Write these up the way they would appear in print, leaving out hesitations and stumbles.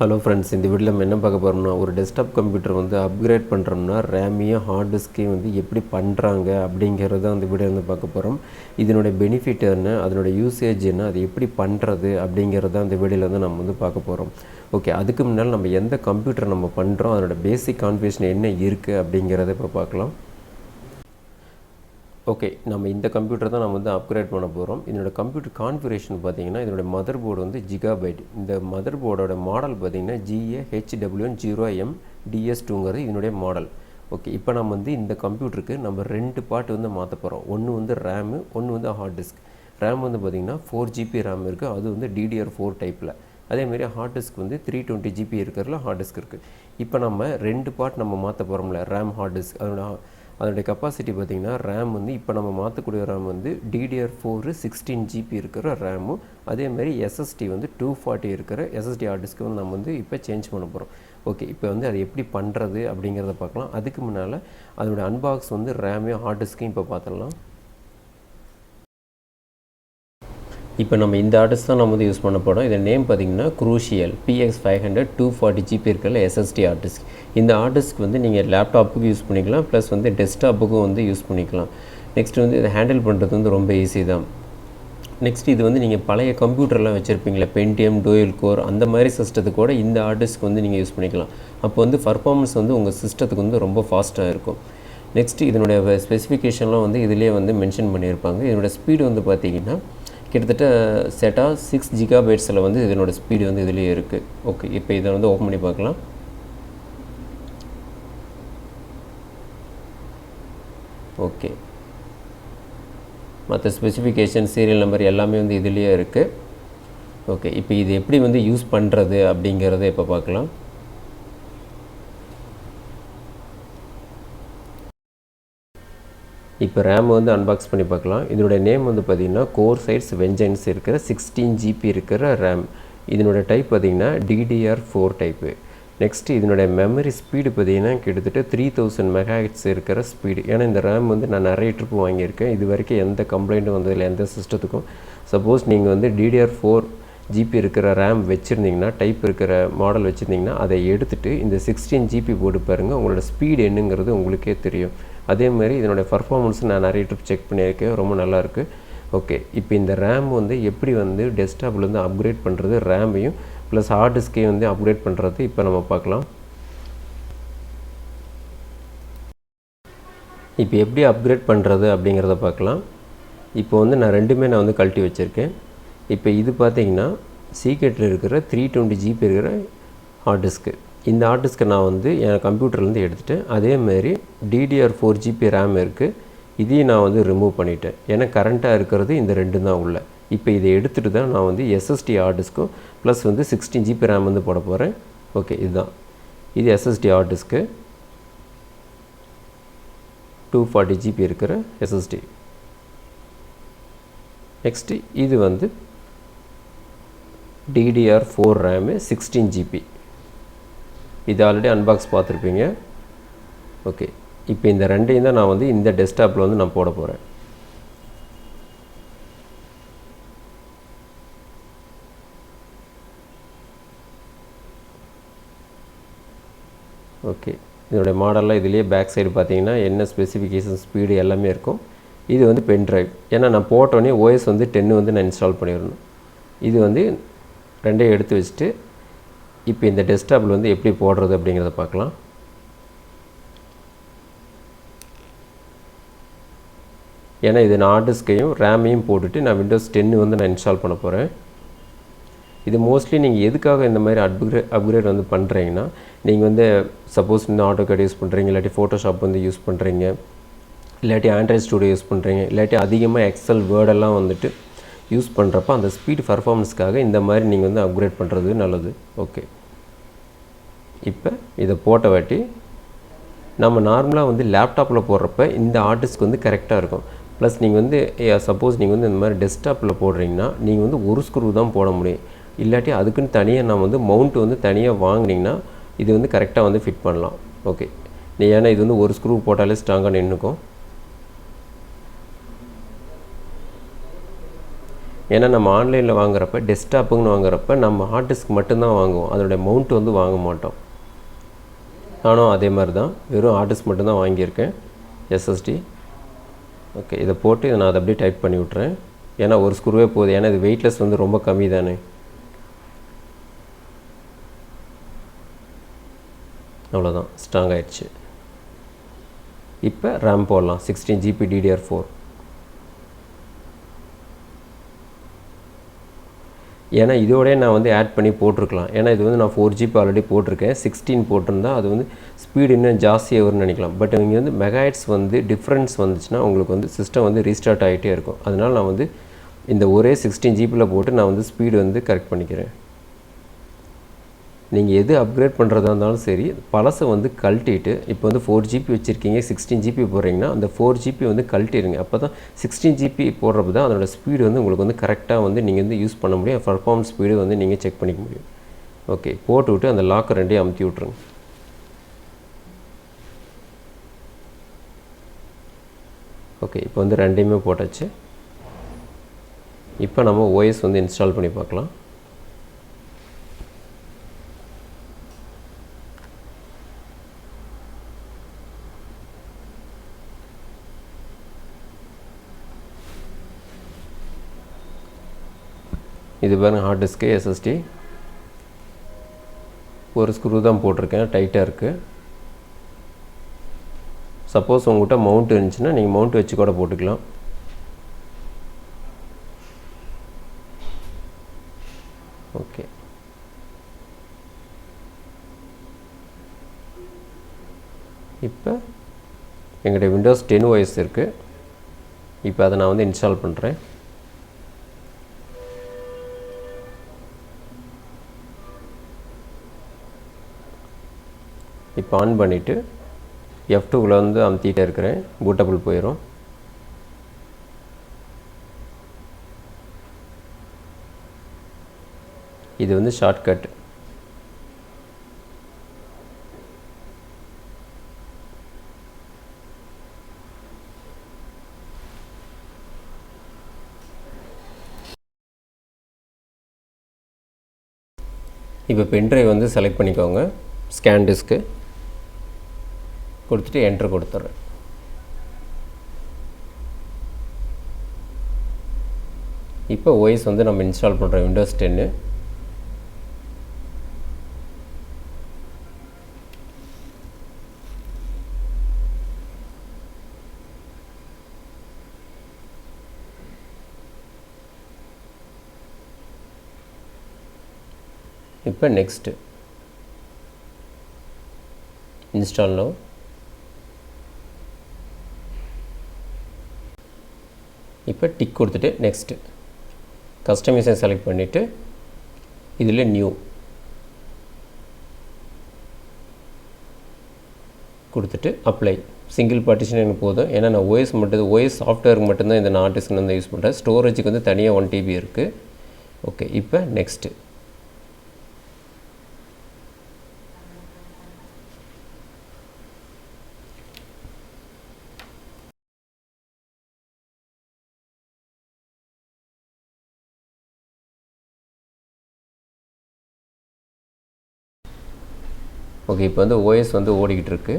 Hello friends, இந்த வீடியோவில் நம்ம என்ன பார்க்க போகிறோம்னா, ஒரு டெஸ்க்டாப் கம்ப்யூட்டர் வந்து அப்கிரேட் பண்ணுறோம்னா ரேமையும் ஹார்ட் டிஸ்கையும் வந்து எப்படி பண்ணுறாங்க அப்படிங்கிறத அந்த வீடியோ வந்து பார்க்க போகிறோம். இதனுடைய பெனிஃபிட் என்ன, அதனுடைய யூசேஜ் என்ன, அது எப்படி பண்ணுறது அப்படிங்கிறத அந்த வீடியோவில் வந்து நம்ம வந்து பார்க்க போகிறோம். ஓகே, அதுக்கு முன்னால் நம்ம எந்த கம்ப்யூட்டர் நம்ம பண்ணுறோம், அதனோட பேசிக் கான்ஃபிகரேஷன் என்ன இருக்குது அப்படிங்கிறத இப்போ பார்க்கலாம். ஓகே, நம்ம இந்த கம்ப்யூட்டர் தான் நம்ம வந்து அப்கிரேட் பண்ண போகிறோம். இதனோட கம்ப்யூட்டர் கான்ஃபிகரேஷன் பார்த்திங்கன்னா, இதனுடைய மதர் போர்டு வந்து ஜிகாபைட். இந்த மதர் போர்டோட மாடல் பார்த்திங்கன்னா GAH0M DS2ங்கிறது இதனுடைய மாடல். ஓகே, இப்போ நம்ம வந்து இந்த கம்ப்யூட்டருக்கு நம்ம 2 பார்ட் வந்து மாற்ற போகிறோம். ஒன்று வந்து ரேமு, ஒன்று வந்து ஹார்ட் டிஸ்க். ரேம் வந்து பார்த்திங்கன்னா 4GB ரேம் இருக்குது, அது வந்து DDR4 டைப்பில். அதேமாரி ஹார்ட் டிஸ்க் வந்து 320GB இருக்கிறதுல ஹார்ட் டிஸ்க் இருக்குது. இப்போ நம்ம 2 பார்ட் நம்ம மாற்ற போகிறோம்ல, ரேம் ஹார்ட் டிஸ்க். அதோடைய கெப்பாசிட்டி பார்த்திங்கன்னா, ரேம் வந்து இப்போ நம்ம மாற்றக்கூடிய ரேம் வந்து DDR4 16GB இருக்கிற ரேமும், அதேமாதிரி SSD வந்து 240 இருக்கிற SSD ஹார்ட் டிஸ்க்கு வந்து நம்ம வந்து இப்போ சேஞ்ச் பண்ண போகிறோம். ஓகே, இப்போ வந்து அது எப்படி பண்ணுறது அப்படிங்கிறத பார்க்கலாம். அதுக்கு முன்னால் அதோடய அன்பாக்ஸ் வந்து ரேமையும் ஹார்ட் டிஸ்க்கையும் இப்போ பார்த்துடலாம். இப்போ நம்ம இந்த ஹார்ட் டிஸ்க் தான் நம்ம வந்து யூஸ் பண்ண போகிறோம். இதன் நேம் பார்த்திங்கன்னா Corsair PX500 240GB இருக்கிற SSD ஹார்ட் டிஸ்க். இந்த ஹார்ட் டிஸ்க் வந்து நீங்கள் லேப்டாப்புக்கு யூஸ் பண்ணிக்கலாம், ப்ளஸ் வந்து டெஸ்க்டாப்புக்கும் வந்து யூஸ் பண்ணிக்கலாம். நெக்ஸ்ட் வந்து இதை ஹேண்டில் பண்ணுறது வந்து ரொம்ப ஈஸி தான். நெக்ஸ்ட் இது வந்து நீங்கள் பழைய கம்ப்யூட்டர்லாம் வச்சுருப்பீங்களா, பென்டிஎம், டூயல் கோர் அந்த மாதிரி சிஸ்டத்துக்கு கூட இந்த ஹார்ட் டிஸ்க் வந்து நீங்கள் யூஸ் பண்ணிக்கலாம். அப்போ வந்து பர்ஃபார்மன்ஸ் வந்து உங்கள் சிஸ்டத்துக்கு வந்து ரொம்ப ஃபாஸ்ட்டாக இருக்கும். நெக்ஸ்ட் இதனுடைய ஸ்பெசிஃபிகேஷன்லாம் வந்து இதிலே வந்து மென்ஷன் பண்ணியிருப்பாங்க. இதனோட ஸ்பீடு வந்து பார்த்திங்கன்னா கிட்டத்தட்ட SATA 6GB வந்து இதனோட ஸ்பீடு வந்து இதிலேயே இருக்குது. ஓகே, இப்போ இதை வந்து ஓப்பன் பண்ணி பார்க்கலாம். ஓகே, மற்ற ஸ்பெசிஃபிகேஷன், சீரியல் நம்பர் எல்லாமே வந்து இதிலேயே இருக்குது. ஓகே, இப்போ இது எப்படி வந்து யூஸ் பண்ணுறது அப்படிங்கிறத இப்போ பார்க்கலாம். இப்போ ரேம் வந்து அன்பாக்ஸ் பண்ணி பார்க்கலாம். இதனுடைய நேம் வந்து பார்த்திங்கன்னா Corsair வெஞ்சன்ஸ் இருக்கிற 16GB இருக்கிற ரேம். இதனோட டைப் பார்த்திங்கன்னா DDR4 டைப்பு. நெக்ஸ்ட்டு இதனுடைய மெமரி ஸ்பீடு பார்த்திங்கன்னா கிட்டத்தட்ட 3000 MHz இருக்கிற ஸ்பீடு. ஏன்னா இந்த ரேம் வந்து நான் நிறைய ட்ரிப்பு வாங்கியிருக்கேன். இது வரைக்கும் எந்த கம்ப்ளைண்ட்டும் வந்ததில்லை எந்த சிஸ்டத்துக்கும். சப்போஸ் நீங்கள் வந்து DDR4GB இருக்கிற ரேம் வச்சுருந்தீங்கன்னா, டைப் இருக்கிற மாடல் வச்சுருந்தீங்கன்னா, அதை எடுத்துகிட்டு இந்த 16GB போட்டு பாருங்கள், உங்களோட ஸ்பீடு என்னங்கிறது உங்களுக்கே தெரியும். அதேமாதிரி இதனுடைய பர்ஃபார்மன்ஸ் நான் நிறைய ட்ரிப் செக் பண்ணியிருக்கேன், ரொம்ப நல்லாயிருக்கு. ஓகே, இப்போ இந்த ரேம் வந்து எப்படி வந்து டெஸ்க்டாப்லேருந்து அப்கிரேட் பண்ணுறது, ரேமையும் ப்ளஸ் ஹார்ட் டிஸ்கையும் வந்து அப்கிரேட் பண்ணுறது இப்போ நம்ம பார்க்கலாம். இப்போ எப்படி அப்கிரேட் பண்ணுறது அப்படிங்கிறத பார்க்கலாம். இப்போ வந்து நான் ரெண்டுமே நான் வந்து கழட்டி வச்சுருக்கேன். இப்போ இது பார்த்திங்கன்னா சீக்ரெட்டில் இருக்கிற 320GB இருக்கிற ஹார்ட் டிஸ்க்கு. இந்த ஹார்ட் டிஸ்க்கை நான் வந்து என் கம்ப்யூட்டர்லேருந்து எடுத்துகிட்டேன். அதேமாதிரி DDR4GB ரேம் இருக்குது, இதையும் நான் வந்து ரிமூவ் பண்ணிட்டேன். ஏன்னா கரண்ட்டாக இருக்கிறது இந்த 2 தான் உள்ள. இப்போ இதை எடுத்துகிட்டு தான் நான் வந்து SSD ஹார்ட் டிஸ்க்கும் ப்ளஸ் வந்து 16GB ரேம் வந்து போட போகிறேன். ஓகே, இதுதான் இது SSD ஹார்ட் டிஸ்க்கு, 240GB இருக்கிற SSD. நெக்ஸ்ட்டு இது வந்து DDR4 ரேமு 16GB. இது ஆல்ரெடி அன்பாக்ஸ் பார்த்துருப்பீங்க. ஓகே, இப்போ இந்த ரெண்டையும் தான் நான் வந்து இந்த டெஸ்க்டாப்பில் வந்து நான் போட போகிறேன். ஓகே, இதனுடைய மாடல்லாம் இதிலேயே பேக் சைடு பார்த்தீங்கன்னா என்ன ஸ்பெசிஃபிகேஷன், ஸ்பீடு எல்லாமே இருக்கும். இது வந்து பென் ட்ரைவ். ஏன்னா நான் போட்டோன்னே OS வந்து 10 வந்து நான் இன்ஸ்டால் பண்ணிடணும். இது வந்து ரெண்டையும் எடுத்து வச்சுட்டு இப்போ இந்த டெஸ்க்டாப்பில் வந்து எப்படி போடுறது அப்படிங்கிறத பார்க்கலாம். ஏன்னா இது நான் ஹார்ட் டிஸ்கையும் ரேமையும் போட்டுட்டு நான் Windows 10 வந்து நான் இன்ஸ்டால் பண்ண போகிறேன். இது மோஸ்ட்லி நீங்கள் எதுக்காக இந்த மாதிரி அப்கிரேட் வந்து பண்ணுறீங்கன்னா, நீங்கள் வந்து சப்போஸ் இந்த AutoCAD யூஸ் பண்ணுறீங்க, இல்லாட்டி ஃபோட்டோஷாப் வந்து யூஸ் பண்ணுறீங்க, இல்லாட்டி ஆண்ட்ராய்ட் ஸ்டூடியோ யூஸ் பண்ணுறீங்க, இல்லாட்டி அதிகமாக எக்ஸல் வேர்டெல்லாம் வந்துட்டு யூஸ் பண்ணுறப்ப அந்த ஸ்பீட் பர்ஃபார்மன்ஸ்க்காக இந்த மாதிரி நீங்கள் வந்து அப்கிரேட் பண்ணுறது நல்லது. ஓகே, இப்போ இதை போட்ட வாட்டி நம்ம நார்மலாக வந்து லேப்டாப்பில் போடுறப்ப இந்த ஹார்ட் டிஸ்க் வந்து கரெக்டாக இருக்கும். ப்ளஸ் நீங்கள் வந்து சப்போஸ் நீங்கள் வந்து இந்த மாதிரி டெஸ்க்டாப்பில் போடுறீங்கன்னா நீங்கள் வந்து ஒரு ஸ்க்ரூ தான் போட முடியும். இல்லாட்டி அதுக்குன்னு தனியாக நான் வந்து மவுண்ட் வந்து தனியாக வாங்கினீங்கன்னா இது வந்து கரெக்டாக வந்து ஃபிட் பண்ணலாம். ஓகே, ஏன்னா இது வந்து ஒரு ஸ்க்ரூ போட்டாலே ஸ்ட்ராங்காக நின்றுக்கும். ஏன்னா நம்ம ஆன்லைனில் வாங்குறப்ப டெஸ்க்டாப்புன்னு வாங்குறப்ப நம்ம ஹார்ட் டிஸ்க் மட்டும்தான் வாங்குவோம், அதனுடைய மவுண்ட் வந்து வாங்க மாட்டோம். நானும் அதே மாதிரி தான் வெறும் ஹார்ட் டிஸ்க் மட்டும்தான் வாங்கியிருக்கேன், எஸ்எஸ்டி. ஓகே, இதை போட்டு நான் அதை அப்படியே டைட் பண்ணி விட்றேன். ஏன்னா ஒரு ஸ்க்ரூவே போகுது, ஏன்னா இது வெயிட்லெஸ் வந்து ரொம்ப கம்மி தானே. அவ்வளோதான், ஸ்ட்ராங் ஆயிடுச்சு. இப்போ ரேம் போடலாம், 16 GB DDR4. ஏன்னா இதோடய நான் வந்து ஆட் பண்ணி போட்டிருக்கலாம், ஏன்னா இது வந்து நான் 4 GB ஆல்ரெடி போட்டிருக்கேன். 16 போட்டிருந்தா அது வந்து ஸ்பீடு இன்னும் ஜாஸ்தியாக வரும்னு நினைக்கலாம். பட் இங்கே வந்து மெகாஹெர்ட்ஸ் வந்து டிஃப்ரென்ஸ் வந்துச்சுன்னா உங்களுக்கு வந்து சிஸ்டம் வந்து ரீஸ்டார்ட் ஆகிட்டே இருக்கும். அதனால் நான் வந்து இந்த ஒரே 16 GBயில் போட்டு நான் வந்து ஸ்பீடு வந்து கரெக்ட் பண்ணிக்கிறேன். நீங்கள் எது அப்கிரேட் பண்ணுறதா இருந்தாலும் சரி, பழசை வந்து கழட்டிட்டு இப்போ வந்து 4 GB வச்சுருக்கீங்க, 16 GB போடுறீங்கன்னா அந்த 4 GB வந்து கழட்டிடுங்க. அப்போ தான் 16 GB போடுறப்ப தான் அதோடய ஸ்பீடு வந்து உங்களுக்கு வந்து கரெக்டாக வந்து நீங்கள் வந்து யூஸ் பண்ண முடியும், பர்ஃபார்மன்ஸ் ஸ்பீடு வந்து நீங்கள் செக் பண்ணிக்க முடியும். ஓகே, போட்டு விட்டு அந்த லாக்கர் ரெண்டையும் அமுத்தி விட்ருங்க. ஓகே, இப்போ வந்து ரெண்டையுமே போட்டாச்சு. இப்போ நம்ம ஓஎஸ் வந்து இன்ஸ்டால் பண்ணி பார்க்கலாம். இது பாருங்கள், ஹார்ட் டிஸ்க்கு, எஸ்எஸ்டி. ஒரு ஸ்க்ரூ தான் போட்டிருக்கேன், டைட்டாக இருக்குது. சப்போஸ் உங்கள்கிட்ட மவுண்ட் இருந்துச்சுன்னா நீங்கள் மவுண்ட் வச்சு கூட போட்டுக்கலாம். ஓகே, இப்போ எங்களுடைய விண்டோஸ் 10 OS இருக்குது. இப்போ அதை நான் வந்து இன்ஸ்டால் பண்ணுறேன். இப்போ ஆன் பண்ணிவிட்டு F2க்குள்ளே வந்து அமுத்திட்டே இருக்கிறேன், பூட்டபிள் போயிடும். இது வந்து ஷார்ட்கட். இப்போ பென்ட்ரைவ் வந்து செலக்ட் பண்ணிக்கோங்க, ஸ்கேன் டிஸ்க்கு கொடுத்துட்டு என்ட்ரு கொடுத்துட்றேன். இப்போ ஓஎஸ் வந்து நம்ம இன்ஸ்டால் பண்ணுறோம், விண்டோஸ் 10. இப்போ நெக்ஸ்ட்டு இன்ஸ்டால் நவ். இப்போ டிக் கொடுத்துட்டு நெக்ஸ்ட்டு கஸ்டமைசேஷன் செலக்ட் பண்ணிவிட்டு இதில் நியூ கொடுத்துட்டு அப்ளை. சிங்கிள் பார்ட்டிஷன் எனக்கு போதும், ஏன்னா நான் ஓஎஸ் சாஃப்ட்வேருக்கு மட்டும்தான் இந்த ஹார்ட் டிஸ்க் வந்து யூஸ் பண்ணுறேன். ஸ்டோரேஜுக்கு வந்து தனியாக 1 TB இருக்குது. ஓகே, இப்போ நெக்ஸ்ட்டு ஓகே, இப்போ வந்து ஓஎஸ் வந்து ஓடிக்கிட்டு இருக்கு.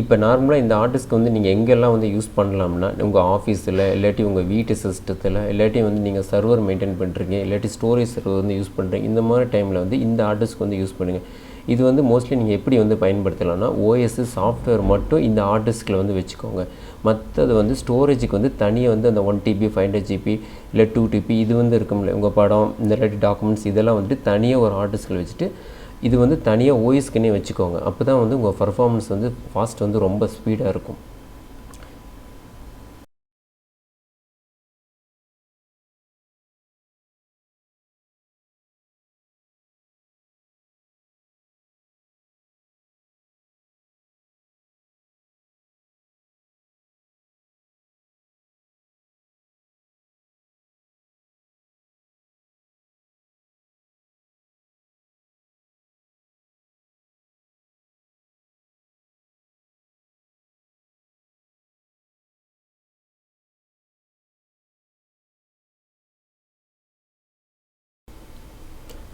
இப்போ நார்மலாக இந்த ஹார்ட் டிஸ்க் வந்து நீங்கள் எங்கெல்லாம் வந்து யூஸ் பண்ணலாம்னா, உங்கள் ஆஃபீஸில், இல்லாட்டி உங்கள் வீட்டு சிஸ்டத்தில், இல்லாட்டி வந்து நீங்கள் சர்வர் மெயின்டைன் பண்ணுறீங்க, இல்லாட்டி ஸ்டோரேஜ் சர்வர் வந்து யூஸ் பண்ணுறீங்க, இந்த மாதிரி டைமில் வந்து இந்த ஹார்ட் டிஸ்க் வந்து யூஸ் பண்ணுங்கள். இது வந்து மோஸ்ட்லி நீங்கள் எப்படி வந்து பயன்படுத்தலாம்னா, ஓஎஸ் சாஃப்ட்வேர் மட்டும் இந்த ஹார்ட் டிஸ்கில் வந்து வச்சுக்கோங்க. மற்றது வந்து ஸ்டோரேஜுக்கு வந்து தனியாக வந்து அந்த 1 TB 500 GB இல்லை 2 TB இது வந்து இருக்கும்ல, உங்கள் படம் இந்த இல்லாட்டி டாக்குமெண்ட்ஸ் இதெல்லாம் வந்துட்டு தனியாக ஒரு ஹார்ட் டிஸ்கில் வச்சுட்டு இது வந்து தனியாக ஓஎஸ்க்குன்னே வச்சுக்கோங்க. அப்போ தான் வந்து உங்கள் பர்ஃபார்மன்ஸ் வந்து ஃபாஸ்ட் வந்து ரொம்ப ஸ்பீடாக இருக்கும்.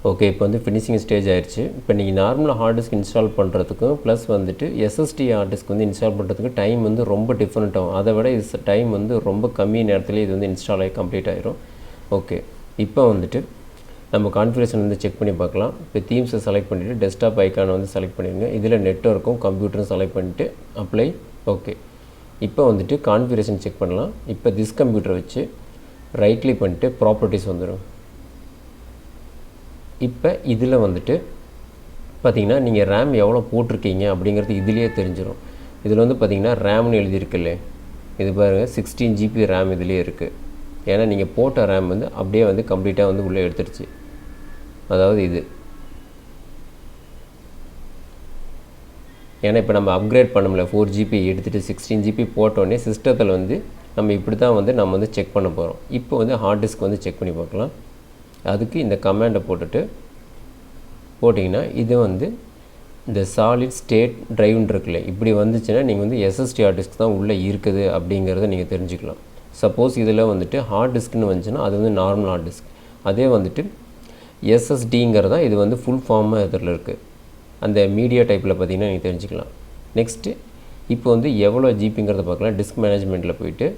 ஓகே, இப்போ வந்து ஃபினிஷிங் ஸ்டேஜ் ஆயிடுச்சு. இப்போ நீங்கள் நார்மலாக ஹார்ட் டிஸ்க் இன்ஸ்டால் பண்ணுறதுக்கும் ப்ளஸ் வந்துட்டு எஸ்எஸ்டி ஹார்ட் டிஸ்க் வந்து இன்ஸ்டால் பண்ணுறதுக்கு டைம் வந்து ரொம்ப டிஃப்ரெண்ட் ஆகும். அதை விட இது டைம் வந்து ரொம்ப கம்மி நேரத்துலேயே இது வந்து இன்ஸ்டால் ஆகி கம்ப்ளீட் ஆகிரும். ஓகே, இப்போ வந்துட்டு நம்ம கான்ஃபிகரேஷன் வந்து செக் பண்ணி பார்க்கலாம். இப்போ தீம்ஸை செலக்ட் பண்ணிவிட்டு டெஸ்க்டாப் ஐக்கானை வந்து செலக்ட் பண்ணிடுங்க. இதில் நெட்வொர்க்கும் கம்ப்யூட்டரும் செலக்ட் பண்ணிவிட்டு அப்ளை. ஓகே, இப்போ வந்துட்டு கான்ஃபிகரேஷன் செக் பண்ணலாம். இப்போ திஸ் கம்ப்யூட்டரை வச்சு ரைட் கிளிக் பண்ணிட்டு ப்ராப்பர்ட்டிஸ் வந்துடும். இப்போ இதில் வந்துட்டு பார்த்திங்கன்னா நீங்கள் ரேம் எவ்வளோ போட்டிருக்கீங்க அப்படிங்கிறது இதிலேயே தெரிஞ்சிடும். இதில் வந்து பார்த்திங்கன்னா ரேம்னு எழுதியிருக்குல்ல, இது பாருங்கள் 16 GB ரேம் இதிலே இருக்குது. ஏன்னா நீங்கள் போட்ட ரேம் வந்து அப்படியே வந்து கம்ப்ளீட்டாக வந்து உள்ளே எடுத்துருச்சு. அதாவது இது ஏன்னா இப்போ நம்ம அப்கிரேட் பண்ணோம்ல 4 GB எடுத்துகிட்டு 16 GB போட்டோடனே சிஸ்டத்தில் வந்து நம்ம இப்படி தான் வந்து நம்ம வந்து செக் பண்ண போகிறோம். இப்போ வந்து ஹார்ட் டிஸ்க் வந்து செக் பண்ணி பார்க்கலாம். அதுக்கு இந்த கமாண்டை போட்டிங்கன்னா இது வந்து இந்த சாலிட் ஸ்டேட் ட்ரைவ்னு இருக்குல்ல, இப்படி வந்துச்சுன்னா நீங்கள் வந்து எஸ்எஸ்டி ஹார்ட் டிஸ்க் தான் உள்ளே இருக்குது அப்படிங்கிறத நீங்கள் தெரிஞ்சுக்கலாம். சப்போஸ் இதில் வந்துட்டு ஹார்ட் டிஸ்க்னு வந்துச்சுன்னா அது வந்து நார்மல் ஹார்ட் டிஸ்க். அதே வந்துட்டு எஸ்எஸ்டிங்கிறதான் இது வந்து ஃபுல் ஃபார்மாக இதில் இருக்குது. அந்த மீடியா டைப்பில் பார்த்திங்கன்னா நீங்கள் தெரிஞ்சுக்கலாம். நெக்ஸ்ட்டு இப்போ வந்து எவ்வளோ ஜிபிங்கிறத பார்க்கலாம். டிஸ்க் மேனேஜ்மெண்ட்டில் போய்ட்டு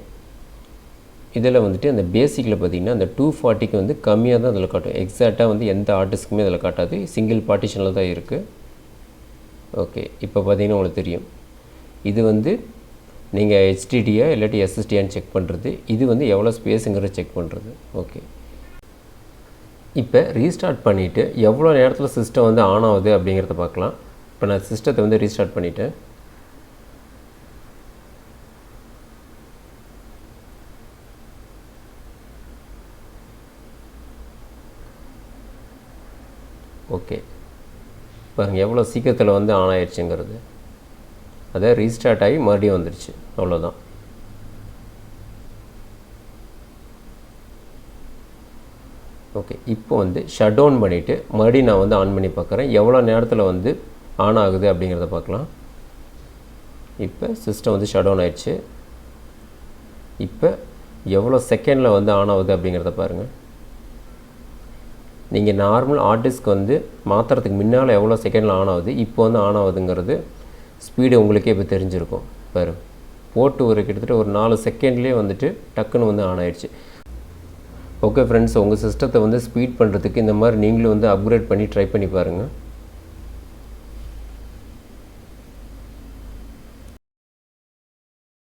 இதில் வந்துட்டு அந்த பேசிக்கில் பார்த்திங்கன்னா அந்த 240க்கு வந்து கம்மியாக தான் அதில் காட்டும். எக்ஸாக்டாக வந்து எந்த ஹார்ட் டிஸ்க்குமே அதில் காட்டாது. சிங்கிள் பார்ட்டிஷனில் தான் இருக்குது. ஓகே, இப்போ பார்த்திங்கன்னா உங்களுக்கு தெரியும் இது வந்து நீங்கள் ஹெச்டிடியா இல்லாட்டி எஸ்எஸ்டியான்னு செக் பண்ணுறது. இது வந்து எவ்வளோ ஸ்பேஸுங்கிறத செக் பண்ணுறது. ஓகே, இப்போ ரீஸ்டார்ட் பண்ணிவிட்டு எவ்வளோ நேரத்தில் சிஸ்டம் வந்து ஆன் ஆகுது அப்படிங்கிறத பார்க்கலாம். இப்போ நான் சிஸ்டத்தை வந்து ரீஸ்டார்ட் பண்ணிவிட்டேன். ஓகே, பாருங்கள் எவ்வளோ சீக்கிரத்தில் வந்து ஆன் ஆயிடுச்சுங்கிறது. அதை ரீஸ்டார்ட் ஆகி மறுபடியும் வந்துடுச்சு. அவ்வளோதான். ஓகே, இப்போ வந்து ஷட் டவுன் பண்ணிவிட்டு மறுபடியும் நான் வந்து ஆன் பண்ணி பார்க்குறேன். எவ்வளோ நேரத்தில் வந்து ஆன் ஆகுது அப்படிங்கிறத பார்க்கலாம். இப்போ சிஸ்டம் வந்து ஷட் டவுன் ஆயிடுச்சு. இப்போ எவ்வளோ செகண்டில் வந்து ஆன் ஆகுது அப்படிங்கிறத பாருங்கள். நீங்கள் நார்மல் ஹார்ட் டிஸ்க் வந்து மாற்றுறதுக்கு முன்னால் எவ்வளோ செகண்டில் ஆன் ஆகுது, இப்போ வந்து ஆன் ஆகுதுங்கிறது ஸ்பீடு உங்களுக்கே இப்போ தெரிஞ்சிருக்கும். பாரு, போட்டு ஒரு கிட்டத்தட்ட ஒரு 4 செகண்ட்லேயே வந்துட்டு டக்குன்னு வந்து ஆன் ஆயிடுச்சு. ஓகே ஃப்ரெண்ட்ஸ், உங்கள் சிஸ்டத்தை வந்து ஸ்பீட் பண்ணுறதுக்கு இந்த மாதிரி நீங்களும் வந்து அப்கிரேட் பண்ணி ட்ரை பண்ணி பாருங்கள்.